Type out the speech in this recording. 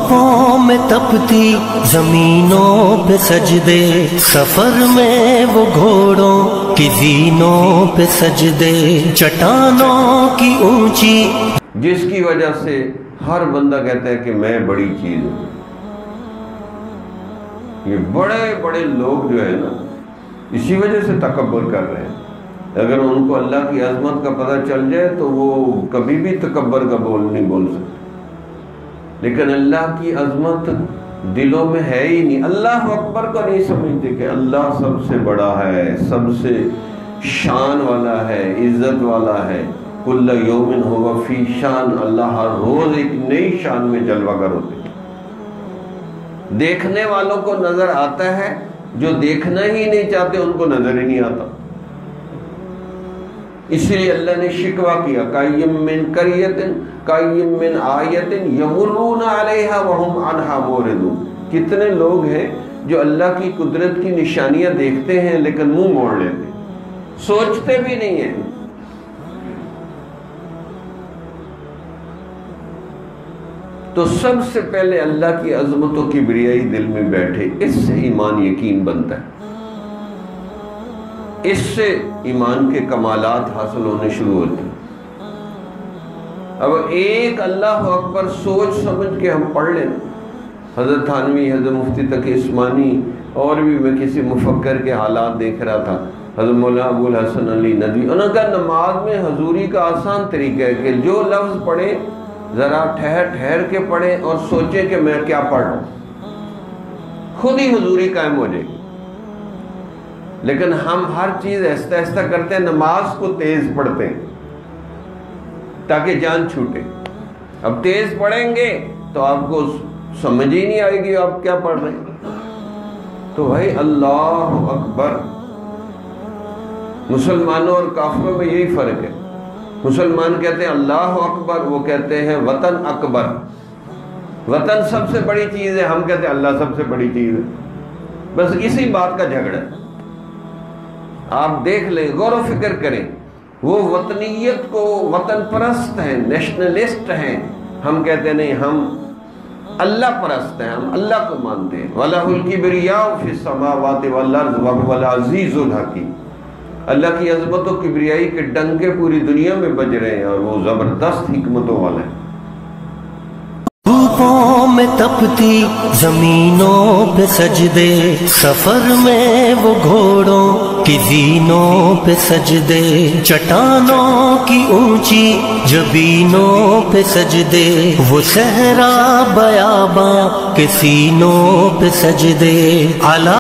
دھوپوں میں تپتی زمینوں پہ سجدے، سفر میں وہ گھوڑوں کی زینوں پہ سجدے، چٹانوں کی اونچی، جس کی وجہ سے ہر بندہ کہتا ہے کہ میں بڑی چیز ہوں۔ یہ بڑے بڑے لوگ جو ہے نا، اسی وجہ سے تکبر کر رہے ہیں۔ اگر ان کو اللہ کی عظمت کا پتہ چل جائے تو وہ کبھی بھی تکبر کا بول نہیں بول سکتے، لیکن اللہ کی عظمت دلوں میں ہے ہی نہیں۔ اللہ اکبر کو نہیں سمجھتے کہ اللہ سب سے بڑا ہے، سب سے شان والا ہے، عزت والا ہے۔ کل یوم ہوا فی شان، اللہ ہر روز ایک نئی شان میں جلوہ گر ہوتے ہیں۔ دیکھنے والوں کو نظر آتا ہے، جو دیکھنا ہی نہیں چاہتے ان کو نظر ہی نہیں آتا۔ اس لیے اللہ نے شکوہ کیا، کَأَيٍّ مِّن قَرْيَةٍ کَأَيٍّ مِّن آیَةٍ یَمُرُّونَ عَلَيْهَا وَهُمْ عَنْهَا مُعْرِضُونَ۔ کتنے لوگ ہیں جو اللہ کی قدرت کی نشانیاں دیکھتے ہیں لیکن منہ موڑ لیتے، سوچتے بھی نہیں ہیں۔ تو سب سے پہلے اللہ کی عظمت و کبریائی دل میں بیٹھے، اس سے ایمان یقین بنتا ہے، اس سے ایمان کے کمالات حاصل ہونے شروع ہوتے ہیں۔ اب ایک اللہ اکبر سوچ سمجھ کے ہم پڑھ لیں، حضرت تھانوی، حضرت مفتی تقی عثمانی، اور بھی میں کسی مفکر کے حالات دیکھ رہا تھا، حضرت مولانا ابو الحسن علی ندوی، انہوں کا نماز میں حضوری کا آسان طریقہ ہے کہ جو لفظ پڑھیں ذرا ٹھہر کے پڑھیں اور سوچیں کہ میں کیا پڑھ رہا ہوں، خود ہی حضوری قائم ہو جائے گی۔ لیکن ہم ہر چیز آہستہ آہستہ کرتے ہیں، نماز کو تیز پڑھتے ہیں تاکہ جان چھوٹے۔ اب تیز پڑھیں گے تو آپ کو سمجھ ہی نہیں آئے گی آپ کیا پڑھ رہے ہیں۔ تو بھائی اللہ اکبر، مسلمانوں اور کافروں میں یہی فرق ہے۔ مسلمان کہتے ہیں اللہ اکبر، وہ کہتے ہیں وطن اکبر، وطن سب سے بڑی چیز ہے، ہم کہتے ہیں اللہ سب سے بڑی چیز ہے۔ بس اسی بات کا جھگڑا ہے۔ آپ دیکھ لیں، غور و فکر کریں، وہ وطنیت کو وطن پرست ہیں، نیشنلسٹ ہیں، ہم کہتے ہیں نہیں، ہم اللہ پرست ہیں، ہم اللہ کو مانتے ہیں۔ وَلَهُ الْكِبْرِيَاءُ فِي السَّمَاوَاتِ وَالْأَرْضِ وَهُوَ الْعَزِيزُ الْحَكِيمُ۔ اللہ کی عظمت و کبریائی کے ڈنکے پوری دنیا میں بج رہے ہیں اور وہ زبردست حکمتوں والا ہے۔ دھوپوں میں تپتی زمینوں پہ سجدے، سفر میں وہ گھوڑوں کی زینوں پہ سجدے، چٹانوں کی اونچی جبینوں پہ سجدے، وہ صحرا بیاباں کے سینوں پہ سجدے، علی